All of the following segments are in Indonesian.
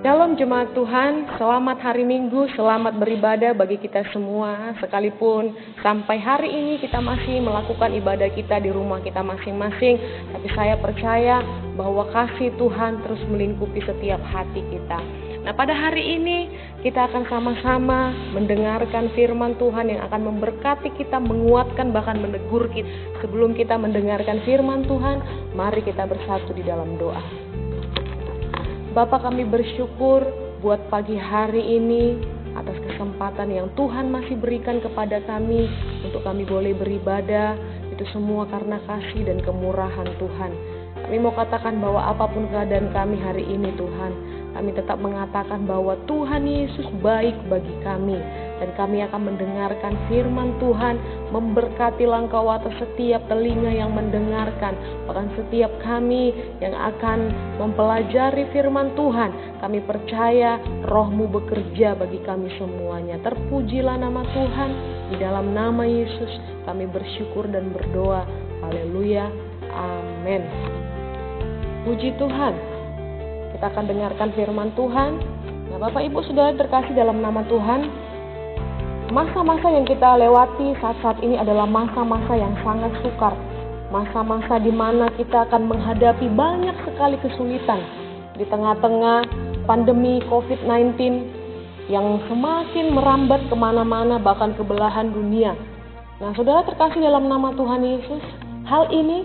Shalom jemaat Tuhan, selamat hari Minggu, selamat beribadah bagi kita semua. Sekalipun sampai hari ini kita masih melakukan ibadah kita di rumah kita masing-masing, tapi saya percaya bahwa kasih Tuhan terus melingkupi setiap hati kita. Nah, pada hari ini kita akan sama-sama mendengarkan firman Tuhan yang akan memberkati kita, menguatkan, bahkan menegur kita. Sebelum kita mendengarkan firman Tuhan, mari kita bersatu di dalam doa. Bapa, kami bersyukur buat pagi hari ini atas kesempatan yang Tuhan masih berikan kepada kami untuk kami boleh beribadah. Itu semua karena kasih dan kemurahan Tuhan. Kami mau katakan bahwa apapun keadaan kami hari ini Tuhan, kami tetap mengatakan bahwa Tuhan Yesus baik bagi kami. Dan kami akan mendengarkan firman Tuhan, memberkati langkah atas setiap telinga yang mendengarkan. Bahkan setiap kami yang akan mempelajari firman Tuhan, kami percaya Roh-Mu bekerja bagi kami semuanya. Terpujilah nama Tuhan, di dalam nama Yesus kami bersyukur dan berdoa. Haleluya, amin. Puji Tuhan. Kita akan dengarkan firman Tuhan. Nah, Bapak Ibu Saudara terkasih dalam nama Tuhan, masa-masa yang kita lewati saat-saat ini adalah masa-masa yang sangat sukar. Masa-masa di mana kita akan menghadapi banyak sekali kesulitan di tengah-tengah pandemi COVID-19 yang semakin merambat kemana-mana, bahkan ke belahan dunia. Nah, Saudara terkasih dalam nama Tuhan Yesus, hal ini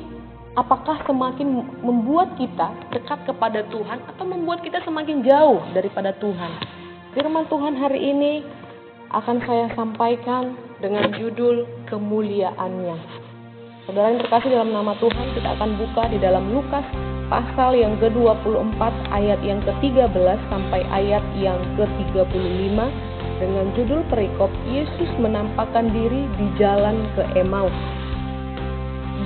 apakah semakin membuat kita dekat kepada Tuhan atau membuat kita semakin jauh daripada Tuhan? Firman Tuhan hari ini akan saya sampaikan dengan judul kemuliaannya. Saudara yang terkasih dalam nama Tuhan, kita akan buka di dalam Lukas pasal yang ke-24 ayat yang ke-13 sampai ayat yang ke-35 dengan judul perikop Yesus menampakkan diri di jalan ke Emmaus.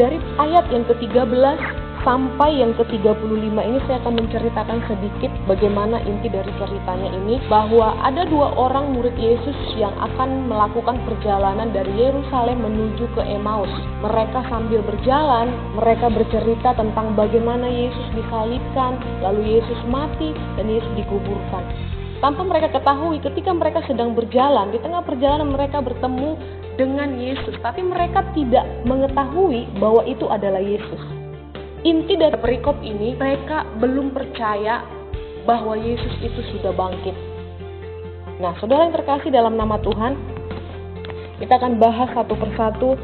Dari ayat yang ke-13 sampai yang ke-35 ini saya akan menceritakan sedikit bagaimana inti dari ceritanya ini, bahwa ada dua orang murid Yesus yang akan melakukan perjalanan dari Yerusalem menuju ke Emmaus. Mereka sambil berjalan, mereka bercerita tentang bagaimana Yesus disalibkan, lalu Yesus mati dan Yesus dikuburkan. Tanpa mereka ketahui, ketika mereka sedang berjalan, di tengah perjalanan mereka bertemu dengan Yesus, tapi mereka tidak mengetahui bahwa itu adalah Yesus. Inti dari perikop ini, mereka belum percaya bahwa Yesus itu sudah bangkit. Nah, saudara yang terkasih dalam nama Tuhan, kita akan bahas satu persatu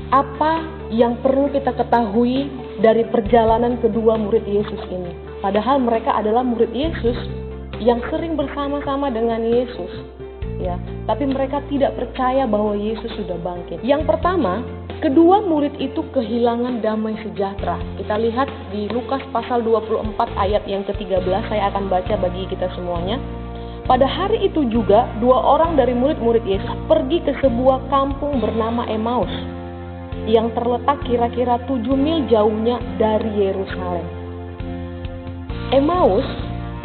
apa yang perlu kita ketahui dari perjalanan kedua murid Yesus ini. Padahal mereka adalah murid Yesus yang sering bersama-sama dengan Yesus, ya. Tapi mereka tidak percaya bahwa Yesus sudah bangkit. Yang pertama, kedua murid itu kehilangan damai sejahtera. Kita lihat di Lukas pasal 24 ayat yang ke-13, saya akan baca bagi kita semuanya. Pada hari itu juga, dua orang dari murid-murid Yesus pergi ke sebuah kampung bernama Emmaus, yang terletak kira-kira 7 mil jauhnya dari Yerusalem.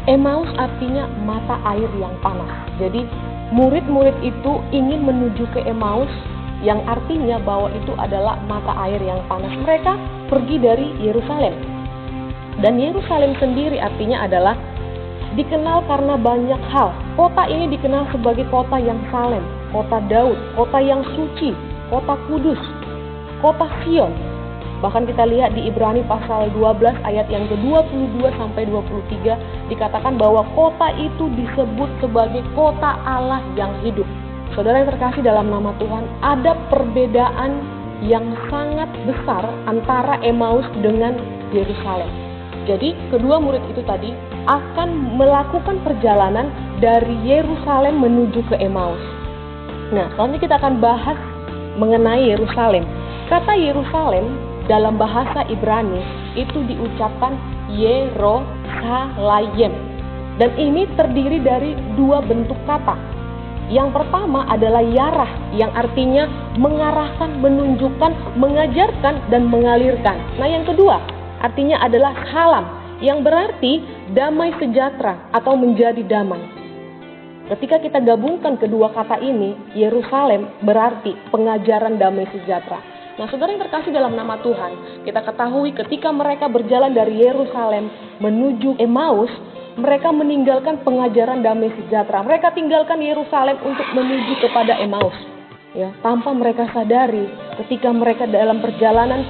Emmaus artinya mata air yang panas. Jadi, murid-murid itu ingin menuju ke Emmaus, yang artinya bahwa itu adalah mata air yang panas. Mereka pergi dari Yerusalem. Dan Yerusalem sendiri artinya adalah dikenal karena banyak hal. Kota ini dikenal sebagai kota yang saleh, kota Daud, kota yang suci, kota kudus, kota Sion. Bahkan kita lihat di Ibrani pasal 12 ayat yang ke-22 sampai 23 dikatakan bahwa kota itu disebut sebagai kota Allah yang hidup. Saudara yang terkasih dalam nama Tuhan, ada perbedaan yang sangat besar antara Emmaus dengan Yerusalem. Jadi kedua murid itu tadi akan melakukan perjalanan dari Yerusalem menuju ke Emmaus. Nah, selanjutnya kita akan bahas mengenai Yerusalem. Kata Yerusalem dalam bahasa Ibrani itu diucapkan Yerosalayem. Dan ini terdiri dari dua bentuk kata. Yang pertama adalah yarah, yang artinya mengarahkan, menunjukkan, mengajarkan, dan mengalirkan. Nah, yang kedua artinya adalah salam, yang berarti damai sejahtera atau menjadi damai. Ketika kita gabungkan kedua kata ini, Yerusalem berarti pengajaran damai sejahtera. Nah, saudara yang terkasih dalam nama Tuhan, kita ketahui ketika mereka berjalan dari Yerusalem menuju Emmaus, mereka meninggalkan pengajaran damai sejahtera. Mereka tinggalkan Yerusalem untuk menuju kepada Emmaus. Ya, tanpa mereka sadari, ketika mereka dalam perjalanan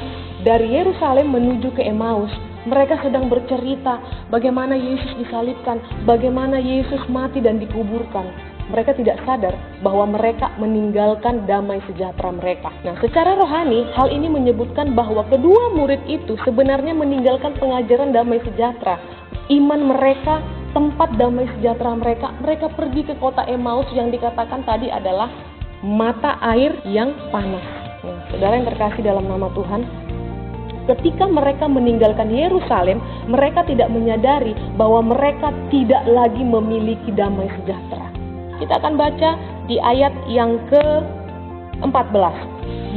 dari Yerusalem menuju ke Emmaus, mereka sedang bercerita bagaimana Yesus disalibkan, bagaimana Yesus mati dan dikuburkan. Mereka tidak sadar bahwa mereka meninggalkan damai sejahtera mereka. Nah, secara rohani, hal ini menyebutkan bahwa kedua murid itu sebenarnya meninggalkan pengajaran damai sejahtera. Iman mereka, tempat damai sejahtera mereka, mereka pergi ke kota Emmaus yang dikatakan tadi adalah mata air yang panas. Nah, saudara yang terkasih dalam nama Tuhan, ketika mereka meninggalkan Yerusalem, mereka tidak menyadari bahwa mereka tidak lagi memiliki damai sejahtera. Kita akan baca di ayat yang ke-14.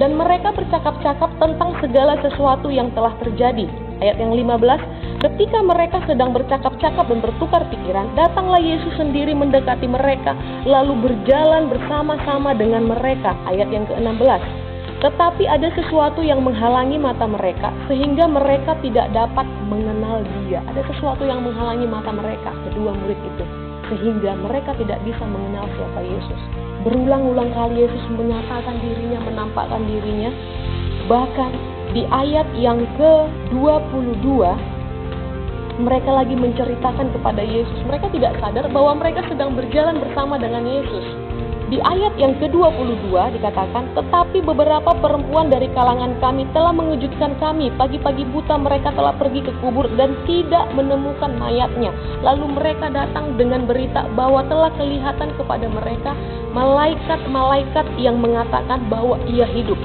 Dan mereka bercakap-cakap tentang segala sesuatu yang telah terjadi. Ayat yang 15, ketika mereka sedang bercakap-cakap dan bertukar pikiran, datanglah Yesus sendiri mendekati mereka, lalu berjalan bersama-sama dengan mereka. Ayat yang ke-16. Tetapi ada sesuatu yang menghalangi mata mereka, sehingga mereka tidak dapat mengenal Dia. Ada sesuatu yang menghalangi mata mereka, kedua murid itu, sehingga mereka tidak bisa mengenal siapa Yesus. Berulang-ulang kali Yesus menyatakan dirinya, menampakkan dirinya. Bahkan di ayat yang ke-22, mereka lagi menceritakan kepada Yesus. Mereka tidak sadar bahwa mereka sedang berjalan bersama dengan Yesus. Di ayat yang ke-22 dikatakan, tetapi beberapa perempuan dari kalangan kami telah mengejutkan kami. Pagi-pagi buta mereka telah pergi ke kubur dan tidak menemukan mayatnya. Lalu mereka datang dengan berita bahwa telah kelihatan kepada mereka malaikat-malaikat yang mengatakan bahwa Ia hidup.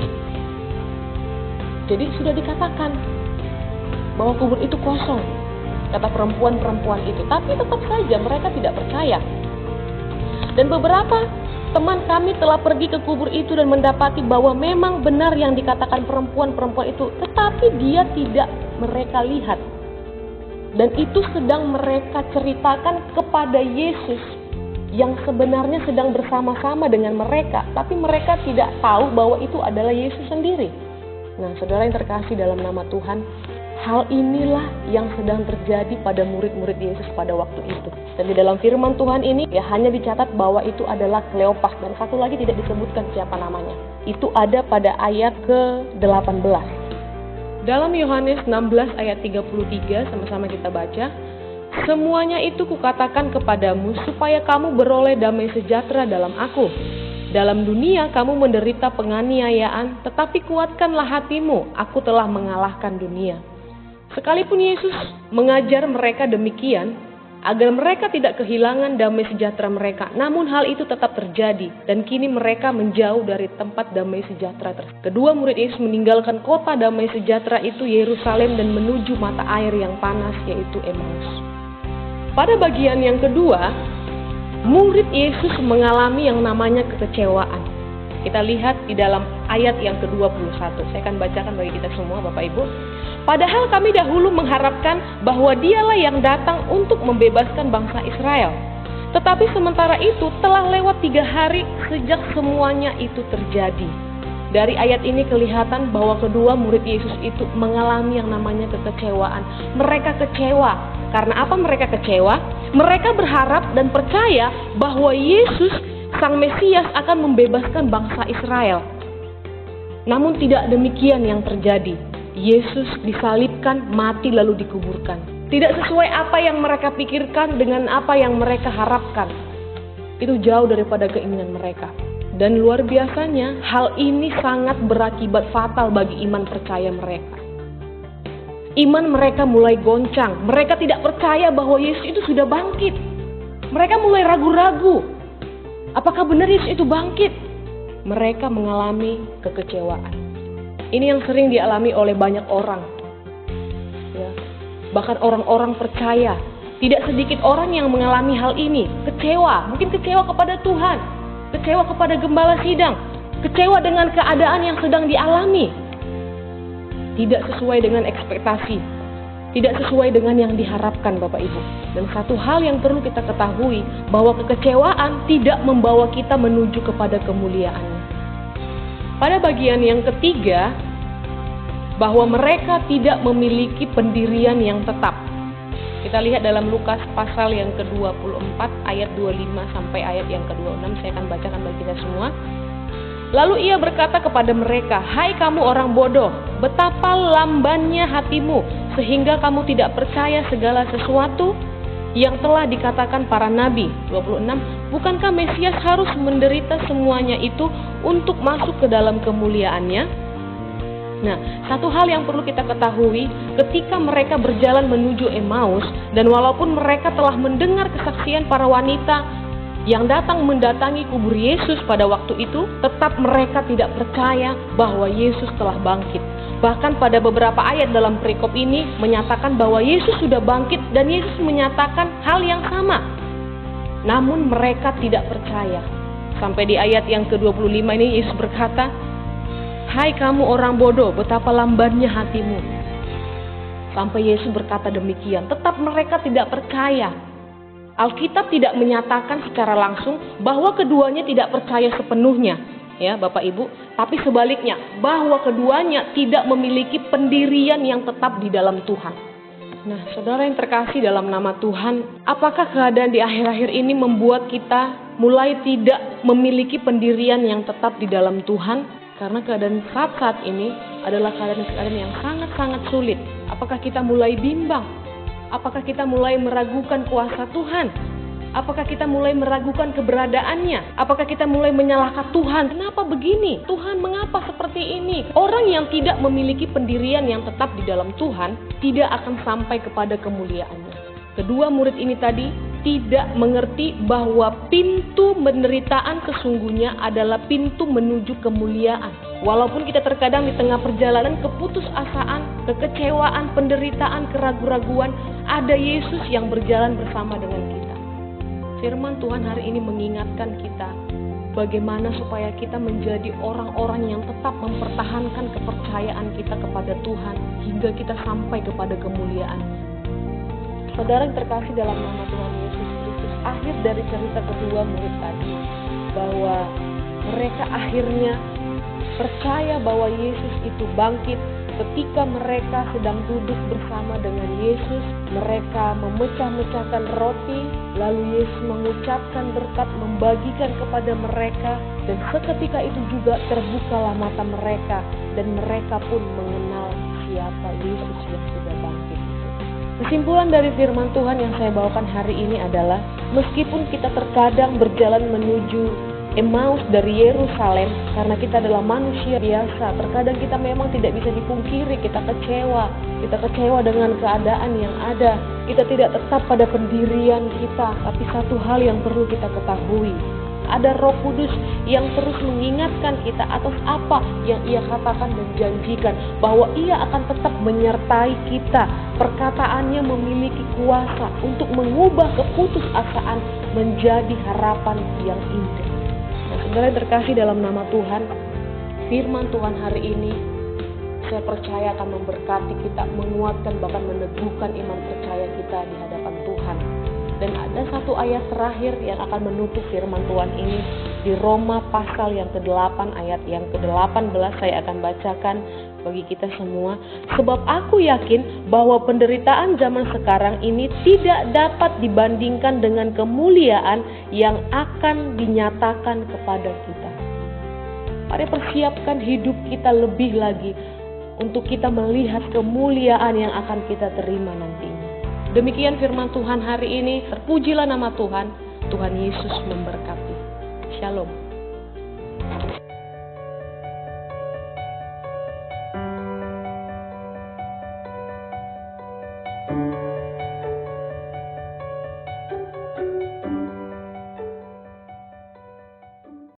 Jadi sudah dikatakan bahwa kubur itu kosong, kata perempuan-perempuan itu. Tapi tetap saja mereka tidak percaya. Dan beberapa teman kami telah pergi ke kubur itu dan mendapati bahwa memang benar yang dikatakan perempuan-perempuan itu, tetapi dia tidak mereka lihat. Dan itu sedang mereka ceritakan kepada Yesus yang sebenarnya sedang bersama-sama dengan mereka, tapi mereka tidak tahu bahwa itu adalah Yesus sendiri. Nah, saudara yang terkasih dalam nama Tuhan, hal inilah yang sedang terjadi pada murid-murid Yesus pada waktu itu. Dan di dalam firman Tuhan ini ya hanya dicatat bahwa itu adalah Kleopas, dan satu lagi tidak disebutkan siapa namanya. Itu ada pada ayat ke-18. Dalam Yohanes 16 ayat 33 sama-sama kita baca, semuanya itu kukatakan kepadamu supaya kamu beroleh damai sejahtera dalam aku. Dalam dunia kamu menderita penganiayaan, tetapi kuatkanlah hatimu, aku telah mengalahkan dunia. Sekalipun Yesus mengajar mereka demikian, agar mereka tidak kehilangan damai sejahtera mereka, namun hal itu tetap terjadi, dan kini mereka menjauh dari tempat damai sejahtera tersebut. Kedua murid Yesus meninggalkan kota damai sejahtera itu, Yerusalem, dan menuju mata air yang panas, yaitu Emmaus. Pada bagian yang kedua, murid Yesus mengalami yang namanya kekecewaan. Kita lihat di dalam ayat yang ke-21. Saya akan bacakan bagi kita semua, Bapak Ibu. Padahal kami dahulu mengharapkan bahwa Dialah yang datang untuk membebaskan bangsa Israel. Tetapi sementara itu telah lewat 3 hari sejak semuanya itu terjadi. Dari ayat ini kelihatan bahwa kedua murid Yesus itu mengalami yang namanya kekecewaan. Mereka kecewa. Karena apa mereka kecewa? Mereka berharap dan percaya bahwa Yesus, Sang Mesias, akan membebaskan bangsa Israel. Namun tidak demikian yang terjadi. Yesus disalibkan, mati lalu dikuburkan. Tidak sesuai apa yang mereka pikirkan dengan apa yang mereka harapkan. Itu jauh daripada keinginan mereka. Dan luar biasanya, hal ini sangat berakibat fatal bagi iman percaya mereka. Iman mereka mulai goncang. Mereka tidak percaya bahwa Yesus itu sudah bangkit. Mereka mulai ragu-ragu. Apakah benar Yesus itu bangkit? Mereka mengalami kekecewaan. Ini yang sering dialami oleh banyak orang. Ya. Bahkan orang-orang percaya. Tidak sedikit orang yang mengalami hal ini. Kecewa. Mungkin kecewa kepada Tuhan. Kecewa kepada gembala sidang. Kecewa dengan keadaan yang sedang dialami. Tidak sesuai dengan ekspektasi. Tidak sesuai dengan yang diharapkan, Bapak Ibu. Dan satu hal yang perlu kita ketahui, bahwa kekecewaan tidak membawa kita menuju kepada kemuliaan. Pada bagian yang ketiga, bahwa mereka tidak memiliki pendirian yang tetap. Kita lihat dalam Lukas pasal yang ke-24 ayat 25 sampai ayat yang ke-26. Saya akan bacakan bagi kita semua. Lalu ia berkata kepada mereka, "Hai kamu orang bodoh, betapa lambannya hatimu, sehingga kamu tidak percaya segala sesuatu yang telah dikatakan para nabi." 26. Bukankah Mesias harus menderita semuanya itu untuk masuk ke dalam kemuliaannya? Nah, satu hal yang perlu kita ketahui, ketika mereka berjalan menuju Emmaus, dan walaupun mereka telah mendengar kesaksian para wanita yang datang mendatangi kubur Yesus pada waktu itu, tetap mereka tidak percaya bahwa Yesus telah bangkit. Bahkan pada beberapa ayat dalam perikop ini menyatakan bahwa Yesus sudah bangkit dan Yesus menyatakan hal yang sama. Namun mereka tidak percaya. Sampai di ayat yang ke-25 ini Yesus berkata, "Hai kamu orang bodoh, betapa lambannya hatimu." Sampai Yesus berkata demikian, tetap mereka tidak percaya. Alkitab tidak menyatakan secara langsung bahwa keduanya tidak percaya sepenuhnya, ya Bapak Ibu, tapi sebaliknya bahwa keduanya tidak memiliki pendirian yang tetap di dalam Tuhan. Nah, saudara yang terkasih dalam nama Tuhan, apakah keadaan di akhir-akhir ini membuat kita mulai tidak memiliki pendirian yang tetap di dalam Tuhan? Karena keadaan saat ini adalah keadaan yang sangat-sangat sulit. Apakah kita mulai bimbang? Apakah kita mulai meragukan kuasa Tuhan? Apakah kita mulai meragukan keberadaannya? Apakah kita mulai menyalahkan Tuhan? Kenapa begini? Tuhan, mengapa seperti ini? Orang yang tidak memiliki pendirian yang tetap di dalam Tuhan tidak akan sampai kepada kemuliaannya. Kedua murid ini tadi tidak mengerti bahwa pintu penderitaan sesungguhnya adalah pintu menuju kemuliaan. Walaupun kita terkadang di tengah perjalanan keputusasaan, kekecewaan, penderitaan, keraguan-raguan, ada Yesus yang berjalan bersama dengan kita. Firman Tuhan hari ini mengingatkan kita bagaimana supaya kita menjadi orang-orang yang tetap mempertahankan kepercayaan kita kepada Tuhan hingga kita sampai kepada kemuliaan. Saudara yang terkasih dalam nama Tuhan Yesus Kristus, akhir dari cerita kedua murid tadi, bahwa mereka akhirnya percaya bahwa Yesus itu bangkit. Ketika mereka sedang duduk bersama dengan Yesus, mereka memecah-mecahkan roti, lalu Yesus mengucapkan berkat, membagikan kepada mereka, dan seketika itu juga terbukalah mata mereka, dan mereka pun mengenal siapa Yesus yang sudah bangkit. Kesimpulan dari firman Tuhan yang saya bawakan hari ini adalah, meskipun kita terkadang berjalan menuju Emmaus dari Yerusalem, karena kita adalah manusia biasa, terkadang kita memang tidak bisa dipungkiri, kita kecewa dengan keadaan yang ada, kita tidak tetap pada pendirian kita. Tapi satu hal yang perlu kita ketahui, ada Roh Kudus yang terus mengingatkan kita atas apa yang Ia katakan dan janjikan, bahwa Ia akan tetap menyertai kita. Perkataannya memiliki kuasa untuk mengubah keputusasaan menjadi harapan yang indah. Nah, saudara yang terkasih dalam nama Tuhan, firman Tuhan hari ini saya percaya akan memberkati kita, menguatkan bahkan meneguhkan iman percaya kita di hadapan Tuhan. Dan ada satu ayat terakhir yang akan menutup firman Tuhan ini di Roma pasal yang ke-8 ayat yang ke-18. Saya akan bacakan bagi kita semua. Sebab aku yakin bahwa penderitaan zaman sekarang ini tidak dapat dibandingkan dengan kemuliaan yang akan dinyatakan kepada kita. Mari persiapkan hidup kita lebih lagi untuk kita melihat kemuliaan yang akan kita terima nantinya. Demikian firman Tuhan hari ini. Terpujilah nama Tuhan. Tuhan Yesus memberkati. Shalom.